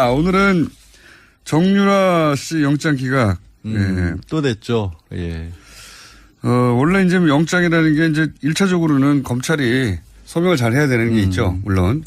오늘은 정유라 씨 영장 기각. 네. 또 됐죠. 예. 원래 이제 영장이라는 게 이제 1차적으로는 검찰이 소명을 잘 해야 되는 게 있죠. 물론.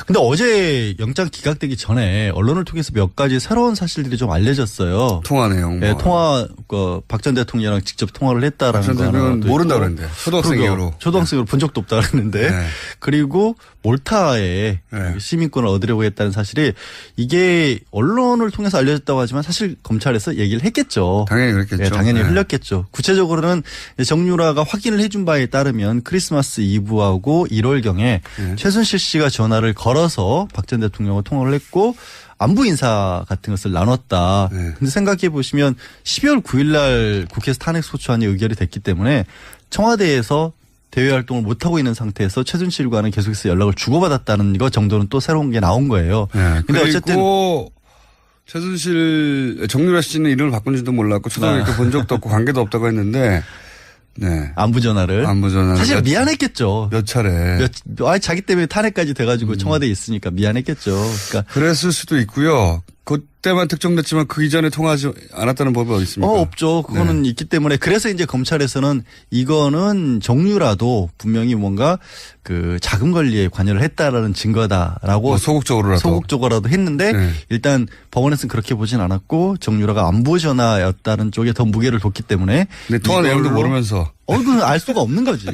근데 어제 영장 기각되기 전에 언론을 통해서 몇 가지 새로운 사실들이 좀 알려졌어요. 통화 내용. 네, 박 전 대통령이랑 직접 통화를 했다라는 거. 는 모른다 그랬는데. 초등학생으로. 초등학생으로 본 적도 없다 그랬는데. 네. 그리고 몰타에 네. 시민권을 얻으려고 했다는 사실이 이게 언론을 통해서 알려졌다고 하지만 사실 검찰에서 얘기를 했겠죠. 당연히 그랬겠죠. 네, 당연히 네. 흘렸겠죠. 구체적으로는 정유라가 확인을 해준 바에 따르면 크리스마스 이브하고 1월경에 최순실 씨가 전화를 걸어서 박 전 대통령과 통화를 했고 안부 인사 같은 것을 나눴다. 네. 근데 생각해 보시면 12월 9일 날 국회에서 탄핵 소추안이 의결이 됐기 때문에 청와대에서 대외 활동을 못하고 있는 상태에서 최순실과는 계속해서 연락을 주고받았다는 것 정도는 또 새로운 게 나온 거예요. 네. 근데 어쨌든 정유라 씨는 이름을 바꾼 줄도 몰랐고 초등학교 본 적도 없고 관계도 없다고 했는데 네. 안부 전화를. 사실 미안했겠죠. 몇 차례. 자기 때문에 탄핵까지 돼가지고 청와대에 있으니까 미안했겠죠. 그러니까 그랬을 수도 있고요. 그때만 특정됐지만 그 이전에 통하지 않았다는 법이 어디 있습니까? 없죠. 그거는 있기 때문에 그래서 이제 검찰에서는 이거는 정유라도 분명히 뭔가 그 자금 관리에 관여를 했다라는 증거다라고 소극적으로라도 했는데 일단 법원에서는 그렇게 보진 않았고 정유라가 안부 전화였다는 쪽에 더 무게를 뒀기 때문에. 근데 통화 내용도 모르면서. 그건 알 수가 없는 거지.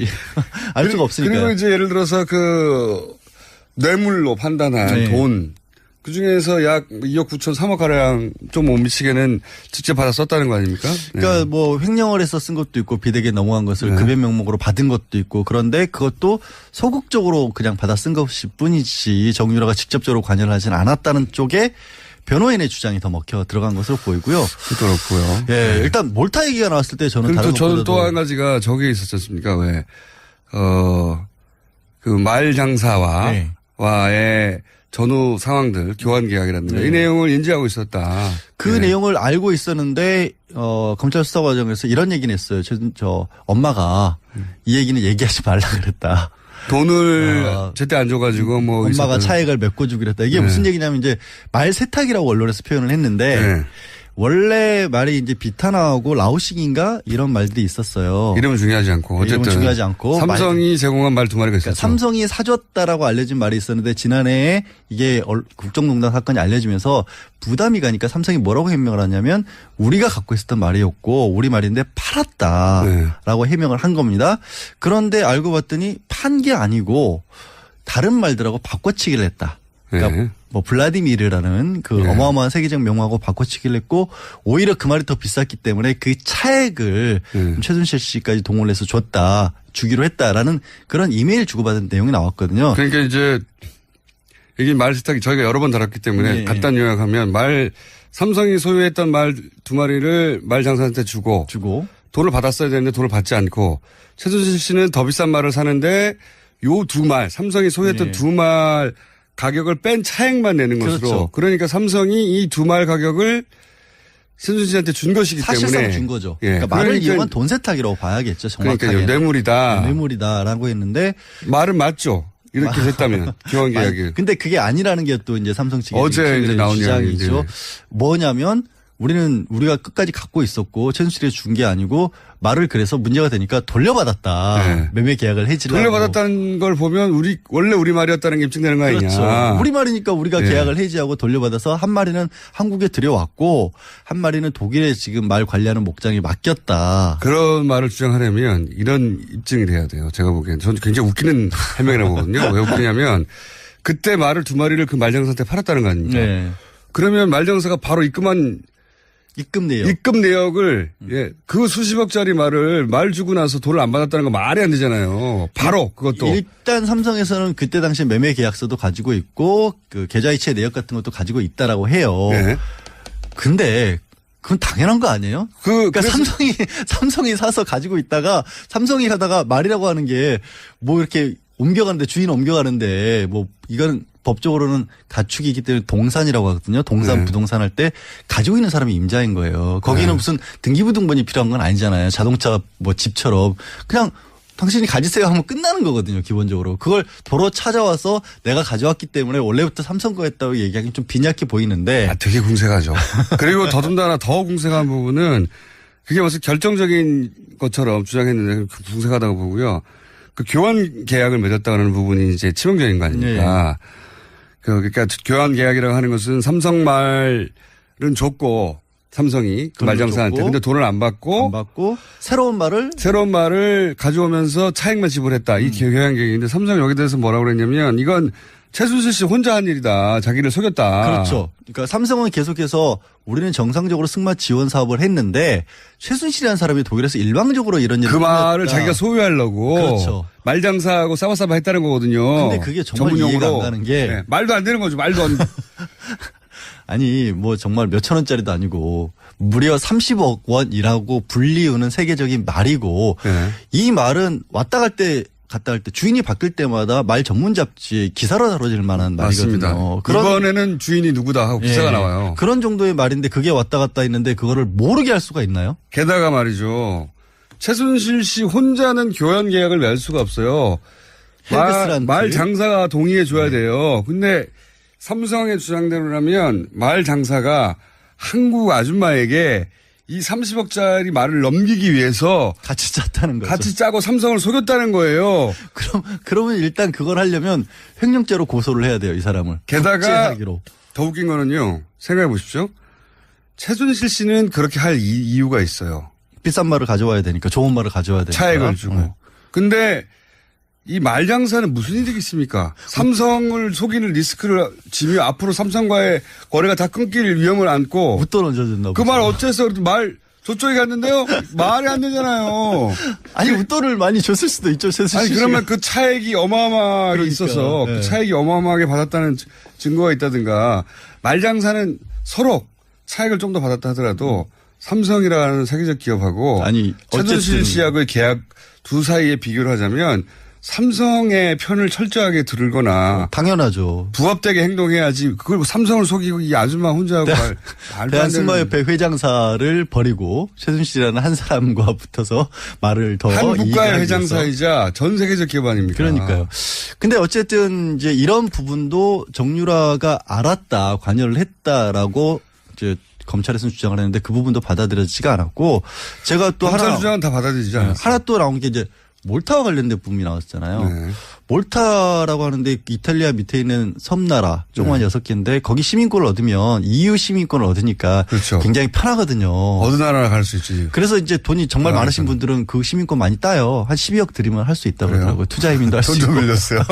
알 수가 없으니까. 그리고 이제 예를 들어서 그 뇌물로 판단한 돈. 그 중에서 약 2억 9천 3억 가량 좀 못 미치게는 직접 받아 썼다는 거 아닙니까? 그러니까 뭐 횡령을 해서 쓴 것도 있고 비대기에 넘어간 것을 급여 명목으로 받은 것도 있고 그런데 그것도 소극적으로 그냥 받아 쓴 것일 뿐이지 정유라가 직접적으로 관여를 하진 않았다는 쪽에 변호인의 주장이 더 먹혀 들어간 것으로 보이고요. 그렇고요. 예, 일단 몰타 얘기가 나왔을 때 저는 다른 저는 또 한 가지가 저게 있었지 않습니까? 왜 그 말 장사와의 전후 상황들, 교환 계약이라든가 이 내용을 인지하고 있었다. 그 내용을 알고 있었는데 검찰 수사 과정에서 이런 얘기는 했어요. 저 엄마가 이 얘기는 얘기하지 말라 그랬다. 돈을 제때 안 줘가지고 뭐 엄마가 차액을 메꿔주기로 했다. 이게 무슨 얘기냐면 이제 말 세탁이라고 언론에서 표현을 했는데 원래 말이 이제 비타나하고 라오싱인가 이런 말들이 있었어요. 이름은 중요하지 않고 어쨌든 이름은 중요하지 않고 삼성이 제공한 말 2마리가 있었죠. 그러니까 삼성이 사줬다라고 알려진 말이 있었는데 지난해에 이게 국정농단 사건이 알려지면서 부담이 가니까 삼성이 뭐라고 해명을 하냐면 우리가 갖고 있었던 말이었고 우리 말인데 팔았다라고 해명을 한 겁니다. 그런데 알고 봤더니 판 게 아니고 다른 말들하고 바꿔치기를 했다. 그러니까 뭐 블라디미르라는 그 어마어마한 세계적 명하고 바꿔치기를 했고 오히려 그 말이 더 비쌌기 때문에 그 차액을 최순실 씨까지 동원을 해서 주기로 했다라는 그런 이메일 주고받은 내용이 나왔거든요. 그러니까 이제 이게 말 세탁이 저희가 여러 번 다뤘기 때문에 간단 요약하면 삼성이 소유했던 말 2마리를 말 장사한테 주고 돈을 받았어야 되는데 돈을 받지 않고 최순실 씨는 더 비싼 말을 사는데 요 2말 삼성이 소유했던 2말 가격을 뺀 차액만 내는 것으로. 그렇죠. 그러니까 삼성이 이 2말 가격을 최순실 씨한테 준 것이기 사실상 때문에. 준 거죠. 그러니까 말을 이용한 돈 세탁이라고 봐야겠죠. 정확하게. 그러니까 뇌물이다. 뇌물이다라고 했는데. 말은 맞죠. 이렇게 됐다면 교환 계약이. 근데 그게 아니라는 게 또 이제 삼성 측의 어제 이제 나온 주장이죠. 뭐냐면 우리가 끝까지 갖고 있었고 최순실이 준 게 아니고 말을 그래서 문제가 되니까 돌려받았다. 매매 계약을 해지라고. 돌려받았다는 걸 보면 원래 우리 말이었다는 게 입증되는 거 아니냐. 그렇죠. 우리 말이니까 우리가 계약을 해지하고 돌려받아서 한 마리는 한국에 들여왔고 한 마리는 독일에 지금 말 관리하는 목장에 맡겼다. 그런 말을 주장하려면 이런 입증이 돼야 돼요. 제가 보기엔. 저는 굉장히 웃기는 해명이라고 보거든요. 왜 웃기냐면 그때 말을 2마리를 그 말장사한테 팔았다는 거 아닙니까? 그러면 말장사가 바로 입금 내역을 그 수십억짜리 말을 말 주고 나서 돈을 안 받았다는 거 말이 안 되잖아요. 바로 그것도. 일단 삼성에서는 그때 당시 매매 계약서도 가지고 있고 그 계좌이체 내역 같은 것도 가지고 있다라고 해요. 근데 그건 당연한 거 아니에요? 그러니까 삼성이 사서 가지고 있다가 삼성이 하다가 말이라고 하는 게 뭐 이렇게 주인 옮겨가는데 뭐 이거는 법적으로는 가축이기 때문에 동산이라고 하거든요. 부동산 할 때 가지고 있는 사람이 임자인 거예요. 거기는 무슨 등기부등본이 필요한 건 아니잖아요. 자동차 뭐 집처럼 그냥 당신이 가지세요 하면 끝나는 거거든요, 기본적으로. 그걸 도로 찾아와서 내가 가져왔기 때문에 원래부터 삼성 거였다고 얘기하기는 좀 빈약해 보이는데. 되게 궁색하죠. 그리고 더군다나 더 궁색한 부분은 그게 무슨 결정적인 것처럼 주장했는데 궁색하다고 보고요. 그 교환 계약을 맺었다는 부분이 이제 치명적인 거 아닙니까? 네. 그러니까 교환 계약이라고 하는 것은 삼성 말은 줬고 삼성이 그 말장사한테 근데 돈을 안 받고 새로운 말을 가져오면서 차익만 지불했다. 이 교환 계약인데 삼성이 여기 대해서 뭐라고 그랬냐면 이건 최순실 씨 혼자 한 일이다. 자기를 속였다. 그렇죠. 그러니까 삼성은 계속해서 우리는 정상적으로 승마 지원 사업을 했는데 최순실이라는 사람이 독일에서 일방적으로 이런 일을 그 말을 자기가 소유하려고 그렇죠. 말장사하고 싸바싸바 했다는 거거든요. 근데 그게 정말 이해가 안 가는 게 네. 말도 안 되는 거죠. 말도 안 아니 뭐 정말 몇천 원짜리도 아니고 무려 30억 원이라고 불리우는 세계적인 말이고 네. 이 말은 왔다 갈 때 갔다 할 때 주인이 바뀔 때마다 말 전문 잡지에 기사로 다뤄질 만한 맞습니다. 말이거든요. 이번에는 주인이 누구다 하고 기사가 나와요. 그런 정도의 말인데 그게 왔다 갔다 했는데 그거를 모르게 할 수가 있나요? 게다가 말이죠. 최순실 씨 혼자는 교환 계약을 맺을 수가 없어요. 말 장사가 동의해 줘야 돼요. 근데 삼성의 주장대로라면 말 장사가 한국 아줌마에게 이 30억짜리 말을 넘기기 위해서 같이 짰다는 거죠. 같이 짜고 삼성을 속였다는 거예요. 그러면 일단 그걸 하려면 횡령죄로 고소를 해야 돼요, 이 사람을. 게다가 더 웃긴 거는요. 생각해 보십시오. 최순실 씨는 그렇게 할 이유가 있어요. 비싼 말을 가져와야 되니까, 좋은 말을 가져와야 되니까. 차액을 주고. 네. 근데 이 말장사는 무슨 일이 있습니까? 삼성을 속이는 리스크를 지며 앞으로 삼성과의 거래가 다 끊길 위험을 안고. 웃돈 얹어준다고. 그 말 어째서 말 저쪽에 갔는데요? 말이 안 되잖아요. 아니, 웃돈을 많이 줬을 수도 있죠, 최순실 아니, 그러면 그 차액이 어마어마하게 그러니까, 있어서 네. 그 차액이 어마어마하게 받았다는 증거가 있다든가 말장사는 서로 차액을 좀 더 받았다 하더라도 삼성이라는 세계적 기업하고 아니, 최순실 씨하고의 계약 두 사이에 비교를 하자면 삼성의 편을 철저하게 들거나 당연하죠. 부합되게 행동해야지 그걸 삼성을 속이고 이 아줌마 혼자 하고 대한승마협회 회장사를 버리고 최순실이라는 한 사람과 붙어서 말을 더 한 국가의 회장사이자 전 세계적 기업 아닙니까? 그러니까요. 근데 어쨌든 이제 이런 부분도 정유라가 알았다, 관여를 했다라고 이제 검찰에서는 주장을 했는데 그 부분도 받아들여지지가 않았고 제가 또 검찰 주장은 다 받아들이지 않았어요. 하나 또 나온 게 이제 몰타와 관련된 부분이 나왔잖아요. 네. 몰타라고 하는데 이탈리아 밑에 있는 섬나라 조그만 6개인데 거기 시민권을 얻으면 EU 시민권을 얻으니까 그렇죠. 굉장히 편하거든요. 어느 나라나 갈 수 있지. 그래서 이제 돈이 정말 많으신 분들은 그 시민권 많이 따요. 한 12억 들이면 할 수 있다고 그러더라고요. 투자 이민도 할 수 있고. 돈 좀 빌렸어요.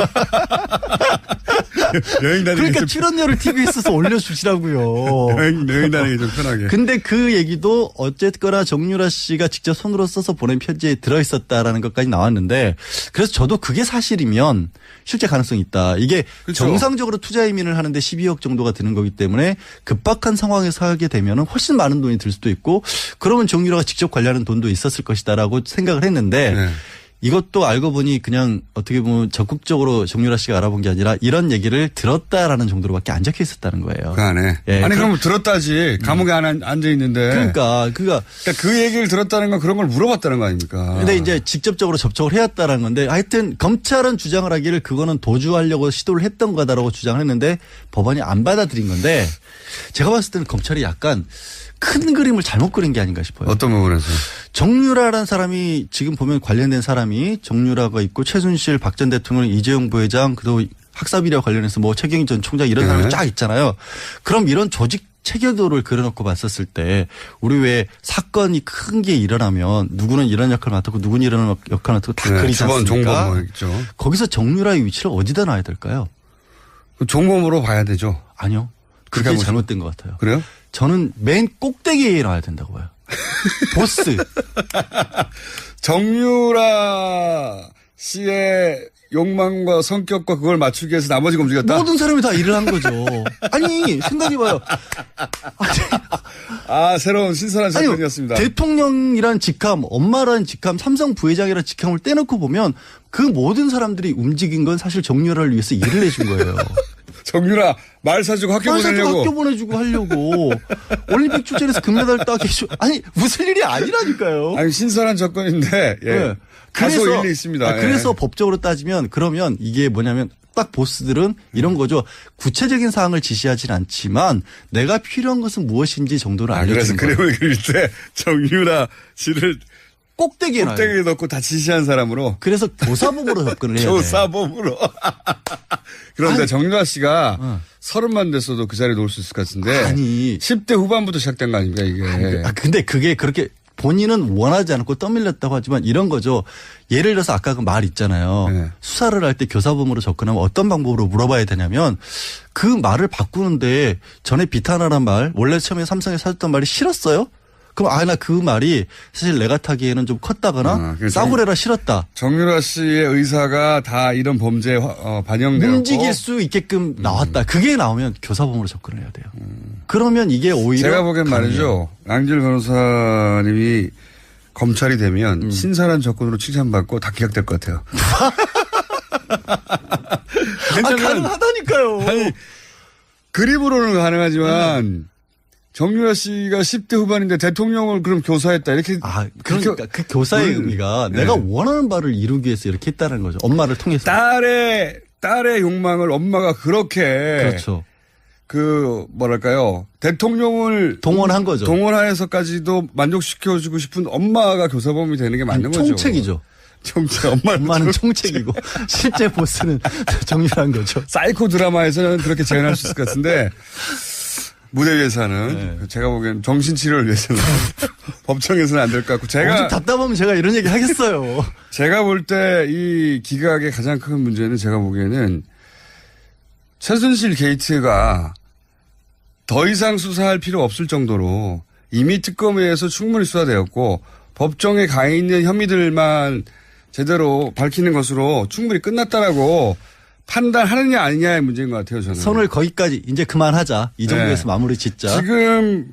여행 다니기 그러니까 출연료를 TV에 써서 올려주시라고요. 여행 다니기 좀 편하게. 근데 그 얘기도 어쨌거나 정유라 씨가 직접 손으로 써서 보낸 편지에 들어있었다라는 것까지 나왔는데 그래서 저도 그게 사실이면 실제 가능성이 있다. 이게 그렇죠. 정상적으로 투자 이민을 하는데 12억 정도가 드는 거기 때문에 급박한 상황에서 하게 되면 훨씬 많은 돈이 들 수도 있고 그러면 정유라가 직접 관리하는 돈도 있었을 것이다라고 생각을 했는데 네. 이것도 알고 보니 그냥 어떻게 보면 적극적으로 정유라 씨가 알아본 게 아니라 이런 얘기를 들었다라는 정도로밖에 안 적혀 있었다는 거예요. 그 안에. 예, 아니 그럼 들었다지. 감옥에 앉아 있는데. 그러니까 그 얘기를 들었다는 건 그런 걸 물어봤다는 거 아닙니까? 근데 이제 직접적으로 접촉을 해왔다는 건데 하여튼 검찰은 주장을 하기를 그거는 도주하려고 시도를 했던 거다라고 주장을 했는데 법원이 안 받아들인 건데 제가 봤을 때는 검찰이 약간 큰 그림을 잘못 그린 게 아닌가 싶어요. 어떤 부분에서? 정유라라는 사람이 지금 보면 관련된 사람이 정유라가 있고 최순실, 박 전 대통령, 이재용 부회장 그리고 학사비리와 관련해서 뭐 최경희 전 총장 이런 사람이 쫙 있잖아요. 그럼 이런 조직 체계도를 그려놓고 봤었을 때 우리 왜 사건이 큰 게 일어나면 누구는 이런 역할을 맡았고 누구는 이런 역할을 맡았고 다 그리지 않습니까? 종범 뭐 있죠. 거기서 정유라의 위치를 어디다 놔야 될까요? 종범으로 봐야 되죠. 아니요. 그게 잘못된 것 같아요. 그래요? 저는 맨 꼭대기에 놔야 된다고 봐요. 보스. 정유라 씨의 욕망과 성격과 그걸 맞추기 위해서 나머지가 움직였다? 모든 사람이 다 일을 한 거죠. 아니 생각해봐요. 새로운 신선한 접근이었습니다. 대통령이란 직함, 엄마라는 직함, 삼성 부회장이라는 직함을 떼놓고 보면 그 모든 사람들이 움직인 건 사실 정유라를 위해서 일을 해준 거예요. 정유라 말 사주고 학교 보내려고. 학교 보내주고 하려고. 올림픽 출전해서 금메달 따게 해줘. 아니 무슨 일이 아니라니까요. 아니 신선한 접근인데 예. 네. 다소 일리 있습니다. 그래서 법적으로 따지면 그러면 이게 뭐냐면 딱 보스들은 이런 거죠. 구체적인 사항을 지시하진 않지만 내가 필요한 것은 무엇인지 정도를 알려주는 거예요. 그래서 그림을 그릴 때 정유라 씨를 꼭대기에 넣고 다 지시한 사람으로. 그래서 교사범으로 접근을 해야 돼요. 교사범으로. 그런데 정유라 씨가 30만 됐어도 그 자리에 놓을 수 있을 것 같은데. 아니. 10대 후반부터 시작된 거 아닙니까 이게. 근데 그게 그렇게 본인은 원하지 않고 떠밀렸다고 하지만 이런 거죠. 예를 들어서 아까 그 말 있잖아요. 네. 수사를 할 때 교사범으로 접근하면 어떤 방법으로 물어봐야 되냐면 그 말을 바꾸는데 전에 비탄하란 말 원래 처음에 삼성에 사줬던 말이 싫었어요? 그럼 나 그 말이 사실 내가 타기에는 좀 컸다거나 싸구려라 싫었다. 정유라 씨의 의사가 다 이런 범죄에 반영되고 움직일 수 있게끔 나왔다. 그게 나오면 교사범으로 접근을 해야 돼요. 그러면 이게 오히려 제가 보기엔 말이죠. 양질 변호사님이 검찰이 되면 신선한 접근으로 칭찬받고 다 기각될 것 같아요. 가능하다니까요. 아니, 그림으로는 가능하지만 정유라 씨가 10대 후반인데 대통령을 그럼 교사했다 이렇게. 그러니까 그 교사의 의미가 내가 원하는 바를 이루기 위해서 이렇게 했다는 거죠. 엄마를 통해서. 딸의 욕망을 엄마가 그렇게. 그렇죠. 뭐랄까요. 대통령을 동원한 거죠. 동원하여서까지도 만족시켜주고 싶은 엄마가 교사범이 되는 게 맞는 거죠. 총책이죠. 엄마는 총책이고 실제 보스는 정유라인 거죠. 사이코 드라마에서는 그렇게 재현할 수 있을 것 같은데 무대 위에서는 제가 보기엔 정신치료를 위해서는 법정에서는 안 될 것 같고 제가 답답하면 제가 이런 얘기 하겠어요. 제가 볼 때 이 기각의 가장 큰 문제는 제가 보기에는 최순실 게이트가 더 이상 수사할 필요 없을 정도로 이미 특검에서 충분히 수사되었고 법정에 가 있는 혐의들만 제대로 밝히는 것으로 충분히 끝났다라고 판단하느냐 아니냐의 문제인 것 같아요. 저는. 선을 거기까지 이제 그만하자. 이 정도에서 마무리 짓자. 지금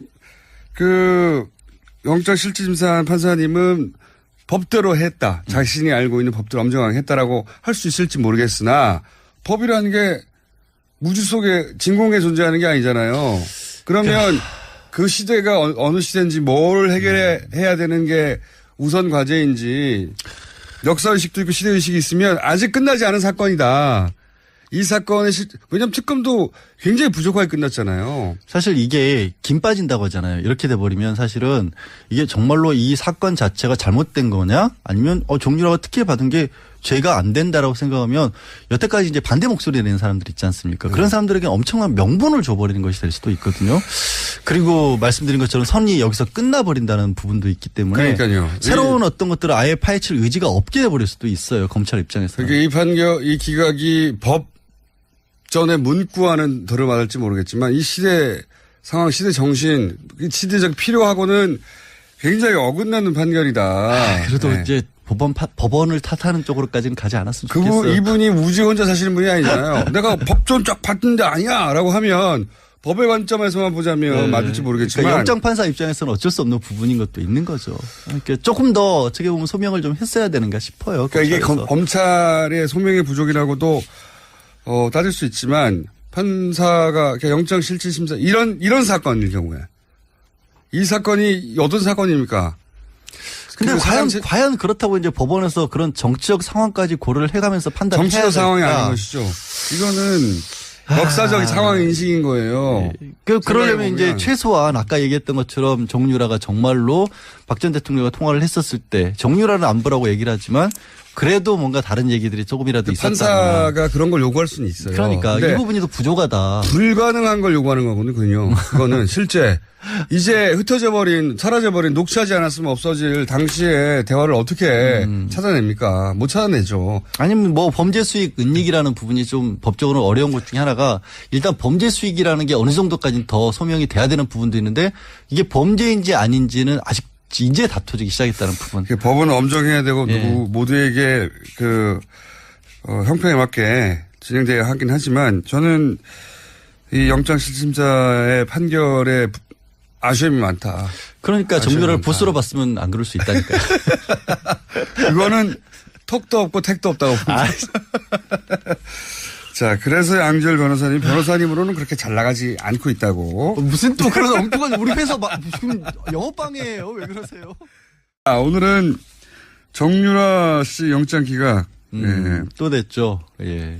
영장실질심사한 판사님은 법대로 했다. 자신이 알고 있는 법대로 엄정하게 했다라고 할 수 있을지 모르겠으나 법이라는 게 무주 속에 진공에 존재하는 게 아니잖아요. 그러면 그 시대가 어느 시대인지 뭘 해결해야 되는 게 우선 과제인지 역사의식도 있고 시대의식이 있으면 아직 끝나지 않은 사건이다. 이 사건의 왜냐하면 특검도 굉장히 부족하게 끝났잖아요. 사실 이게 김 빠진다고 하잖아요. 이렇게 돼버리면 사실은 이게 정말로 이 사건 자체가 잘못된 거냐 아니면 정유라가 특혜 받은 게 죄가 안 된다라고 생각하면 여태까지 이제 반대 목소리 내는 사람들 있지 않습니까? 그런 사람들에게 엄청난 명분을 줘버리는 것이 될 수도 있거든요. 그리고 말씀드린 것처럼 선이 여기서 끝나버린다는 부분도 있기 때문에 그러니까요. 새로운 어떤 것들을 아예 파헤칠 의지가 없게 돼버릴 수도 있어요. 검찰 입장에서. 그러니까 이 기각이 법전의 문구와는 덜어맞을지 모르겠지만 이 시대 상황, 시대 정신, 시대적 필요하고는 굉장히 어긋나는 판결이다. 그래도 이제 법원을 탓하는 쪽으로까지는 가지 않았으면 좋겠어요. 이분이 우지 혼자 사시는 분이 아니잖아요. 내가 법전 쫙 봤는데 아니야 라고 하면 법의 관점에서만 보자면 맞을지 모르겠지만. 그러니까 영장판사 입장에서는 어쩔 수 없는 부분인 것도 있는 거죠. 그러니까 조금 더 어떻게 보면 소명을 좀 했어야 되는가 싶어요. 그러니까 이게 검찰의 소명의 부족이라고도 따질 수 있지만 판사가 영장실질심사 이런 사건일 경우에 이 사건이 어떤 사건입니까? 근데 과연 그렇다고 이제 법원에서 그런 정치적 상황까지 고려를 해가면서 판단해야 정치적 상황이 아닌 것이죠. 이거는 역사적 상황 인식인 거예요. 그러려면 이제 최소한 아까 얘기했던 것처럼 정유라가 정말로 박 전 대통령과 통화를 했었을 때 정유라는 안 보라고 얘기를 하지만 그래도 뭔가 다른 얘기들이 조금이라도 있었다. 판사가 그런 걸 요구할 수는 있어요. 그러니까 이 부분이 더 부족하다. 불가능한 걸 요구하는 거거든요. 그거는 실제 이제 사라져버린 녹취하지 않았으면 없어질 당시의 대화를 어떻게 찾아냅니까? 못 찾아내죠. 아니면 뭐 범죄 수익 은닉이라는 부분이 좀 법적으로 어려운 것 중에 하나가 일단 범죄 수익이라는 게 어느 정도까지 더 소명이 돼야 되는 부분도 있는데 이게 범죄인지 아닌지는 아직 이제 다투기 시작했다는 부분. 법은 엄정해야 되고 모두에게 형평에 맞게 진행돼야 하긴 하지만 저는 이 영장실질심사의 판결에 아쉬움이 많다. 그러니까 정유라를 보스로 봤으면 안 그럴 수 있다니까요. 그거는 톡도 없고 택도 없다고 봅니다. 자, 그래서 양지열 변호사님으로는 그렇게 잘 나가지 않고 있다고. 무슨 또 그런 엉뚱한 우리 회사 지금 영업방해예요. 왜 그러세요? 오늘은 정유라 씨 영장 기각. 또 됐죠. 예.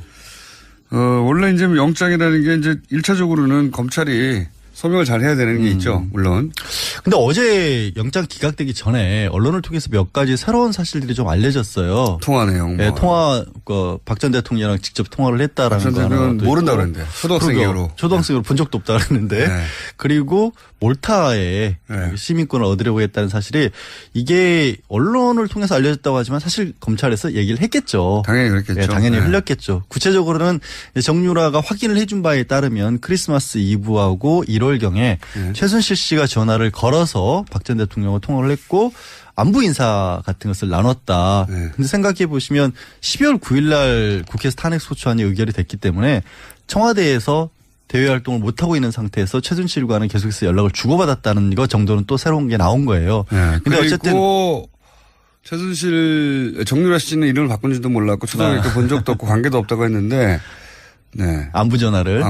원래 이제 영장이라는 게 이제 1차적으로는 검찰이 소명을 잘 해야 되는 게 있죠. 물론. 근데 어제 영장 기각되기 전에 언론을 통해서 몇 가지 새로운 사실들이 좀 알려졌어요. 통화 내용. 네, 박 전 대통령이랑 직접 통화를 했다라는 거 하나. 모른다 그랬는데. 초등학생으로. 초등학생으로 본 적도 없다 그랬는데. 네. 그리고 몰타에 시민권을 얻으려고 했다는 사실이 이게 언론을 통해서 알려졌다고 하지만 사실 검찰에서 얘기를 했겠죠. 당연히 그랬겠죠. 네, 당연히 흘렸겠죠. 구체적으로는 정유라가 확인을 해준 바에 따르면 크리스마스 이브하고 1월경에 최순실 씨가 전화를 걸어서 박 전 대통령과 통화를 했고 안부 인사 같은 것을 나눴다. 근데 생각해 보시면 12월 9일 날 국회에서 탄핵 소추안이 의결이 됐기 때문에 청와대에서 대외 활동을 못하고 있는 상태에서 최순실과는 계속해서 연락을 주고받았다는 것 정도는 또 새로운 게 나온 거예요. 근데 어쨌든 최순실 정유라 씨는 이름을 바꾼지도 몰랐고 초등학교 본 적도 없고 관계도 없다고 했는데 안부 전화를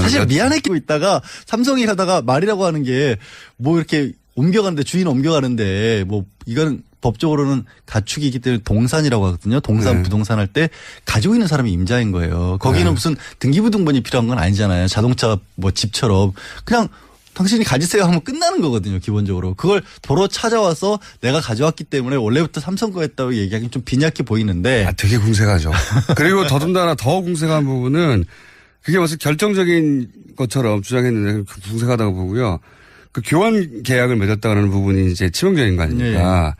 사실 미안해끼고 있다가 삼성이 하다가 말이라고 하는 게 뭐 이렇게 옮겨가는데 주인 옮겨가는데 뭐 이거는 법적으로는 가축이기 때문에 동산이라고 하거든요. 동산 부동산 할 때 가지고 있는 사람이 임자인 거예요. 거기는 무슨 등기부등본이 필요한 건 아니잖아요. 자동차 뭐 집처럼 그냥 당신이 가지세요 하면 끝나는 거거든요. 기본적으로. 그걸 도로 찾아와서 내가 가져왔기 때문에 원래부터 삼성 거였다고 얘기하기는 좀 빈약해 보이는데. 되게 궁색하죠. 그리고 더군다나 더 궁색한 부분은 그게 무슨 결정적인 것처럼 주장했는데 궁색하다고 보고요. 그 교환 계약을 맺었다는 부분이 이제 치명적인 거 아닙니까?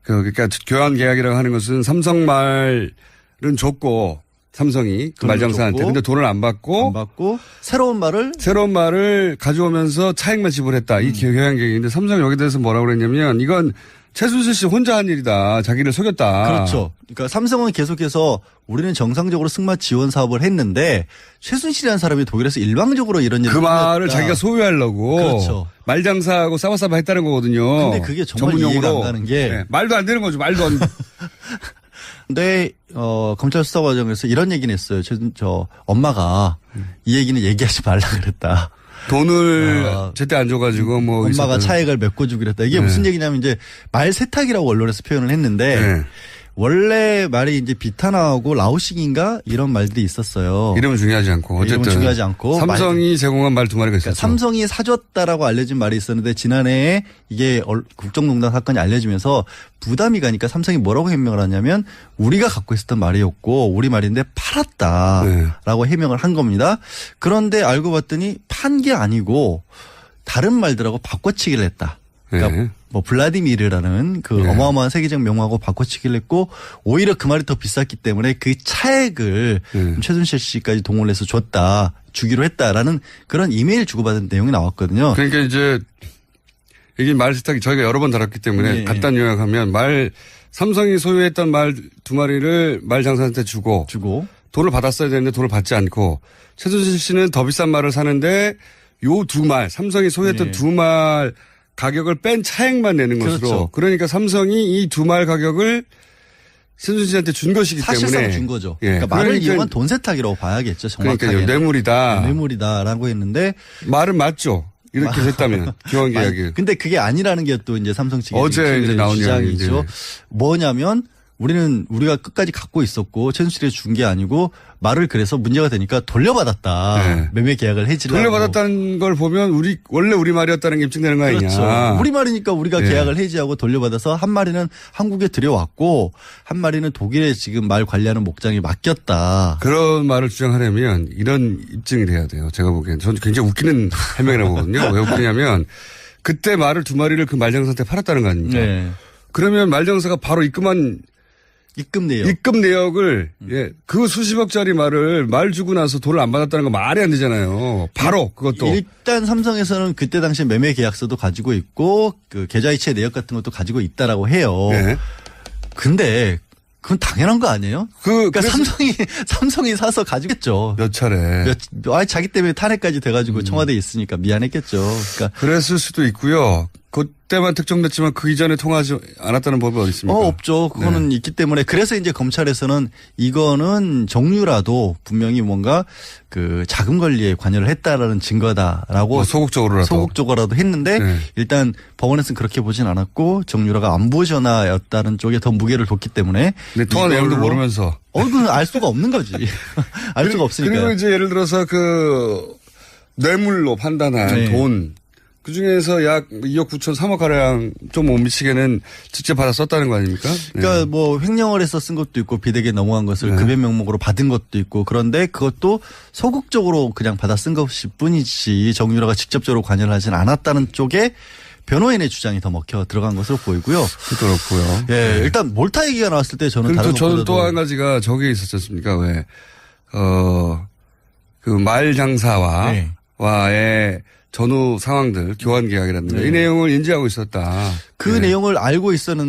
그러니까 교환 계약이라고 하는 것은 삼성 말은 줬고 삼성이 그 말장사한테 근데 돈을 안 받고 새로운 말을 가져오면서 차액만 지불했다. 이 교환 계약인데 삼성이 여기에 대해서 뭐라고 그랬냐면 이건 최순실 씨 혼자 한 일이다. 자기를 속였다. 그렇죠. 그러니까 삼성은 계속해서 우리는 정상적으로 승마 지원 사업을 했는데 최순실이라는 사람이 독일에서 일방적으로 이런 일을 그 말을 자기가 소유하려고 그렇죠. 말장사하고 싸바싸바 했다는 거거든요. 근데 그게 정말 이해가 안 가는 게 말도 안 되는 거죠. 말도 안. 근데 검찰 수사 과정에서 이런 얘기는 했어요. 저 엄마가 이 얘기는 얘기하지 말라 그랬다. 돈을 제때 안 줘가지고 뭐 엄마가 차액을 메꿔주기로 했다. 이게 무슨 얘기냐면 이제 말 세탁이라고 언론에서 표현을 했는데 원래 말이 이제 비타나하고 라오식인가 이런 말들이 있었어요. 이름은 중요하지 않고 어쨌든 이름은 중요하지 않고 삼성이 제공한 말 두 마리가 있었죠. 그러니까 삼성이 사줬다라고 알려진 말이 있었는데 지난해에 이게 국정농단 사건이 알려지면서 부담이 가니까 삼성이 뭐라고 해명을 하냐면 우리가 갖고 있었던 말이었고 우리 말인데 팔았다라고 해명을 한 겁니다. 그런데 알고 봤더니 판 게 아니고 다른 말들하고 바꿔치기를 했다. 그러니까 뭐 블라디미르라는 그 어마어마한 세계적 명화하고 바꿔치기를 했고 오히려 그 말이 더 비쌌기 때문에 그 차액을 최순실 씨까지 동원을 해서 주기로 했다라는 그런 이메일 주고받은 내용이 나왔거든요. 그러니까 이제 이게 말 세탁이 저희가 여러 번 다뤘기 때문에 간단 요약하면 삼성이 소유했던 말 두 마리를 말장사한테 주고 돈을 받았어야 되는데 돈을 받지 않고 최순실 씨는 더 비싼 말을 사는데 요 두 말 삼성이 소유했던 두 말 가격을 뺀 차액만 내는 것으로. 그렇죠. 그러니까 삼성이 이 두 말 가격을 최순실 씨한테 준 것이기 사실상 때문에. 준 거죠. 그러니까 말을 이용한 돈 세탁이라고 봐야겠죠. 정확하게. 그러니까 뇌물이다. 뇌물이다라고 했는데. 말은 맞죠. 이렇게 됐다면 교환 계약이. 근데 그게 아니라는 게 또 이제 삼성 측의 어제 이제 나온 주장이죠. 뭐냐면 우리가 끝까지 갖고 있었고 최순실이 준 게 아니고 말을 그래서 문제가 되니까 돌려받았다. 매매 계약을 해지라고. 돌려받았다는 걸 보면 원래 우리 말이었다는 게 입증되는 거 아니냐. 그렇죠. 우리 말이니까 우리가 계약을 해지하고 돌려받아서 한 마리는 한국에 들여왔고 한 마리는 독일에 지금 말 관리하는 목장에 맡겼다. 그런 말을 주장하려면 이런 입증이 돼야 돼요. 제가 보기엔. 저는 굉장히 웃기는 해명이라고 보거든요. 왜 웃기냐면 그때 말을 두 마리를 그 말장사한테 팔았다는 거 아닙니까? 그러면 말장사가 바로 입금 내역을 그 수십억짜리 말을 말 주고 나서 돈을 안 받았다는 거 말이 안 되잖아요. 바로 그것도. 일단 삼성에서는 그때 당시 매매 계약서도 가지고 있고 그 계좌이체 내역 같은 것도 가지고 있다라고 해요. 근데 그건 당연한 거 아니에요? 그러니까 삼성이 사서 가지겠죠. 몇 차례. 자기 때문에 탄핵까지 돼가지고 청와대에 있으니까 미안했겠죠. 그러니까 그랬을 수도 있고요. 그때만 특정됐지만 그 이전에 통하지 않았다는 법이 어디 있습니까? 없죠. 그거는 있기 때문에 그래서 이제 검찰에서는 이거는 정유라도 분명히 뭔가 그 자금 관리에 관여를 했다라는 증거다라고 소극적으로라도 했는데 일단 법원에서는 그렇게 보진 않았고 정유라가 안보 전화였다는 쪽에 더 무게를 뒀기 때문에. 네, 통화 내용도 모르면서. 그건 알 수가 없는 거지. 알 수가 없으니까. 그리고 이제 예를 들어서 그 뇌물로 판단한 돈. 그 중에서 약 2억 9천 3억 가량 좀 못 미치게는 직접 받아 썼다는 거 아닙니까? 그러니까 뭐 횡령을 해서 쓴 것도 있고 비대기에 넘어간 것을 급여 명목으로 받은 것도 있고 그런데 그것도 소극적으로 그냥 받아 쓴 것일 뿐이지 정유라가 직접적으로 관여를 하진 않았다는 쪽에 변호인의 주장이 더 먹혀 들어간 것으로 보이고요. 그렇고요. 예, 일단 몰타 얘기가 나왔을 때 저는 다른 저는 또 한 가지가 저게 있었지 않습니까? 왜, 그 말 장사와의 전후 상황들, 교환 계약이라든가 이 내용을 인지하고 있었다. 그 내용을 알고 있었는데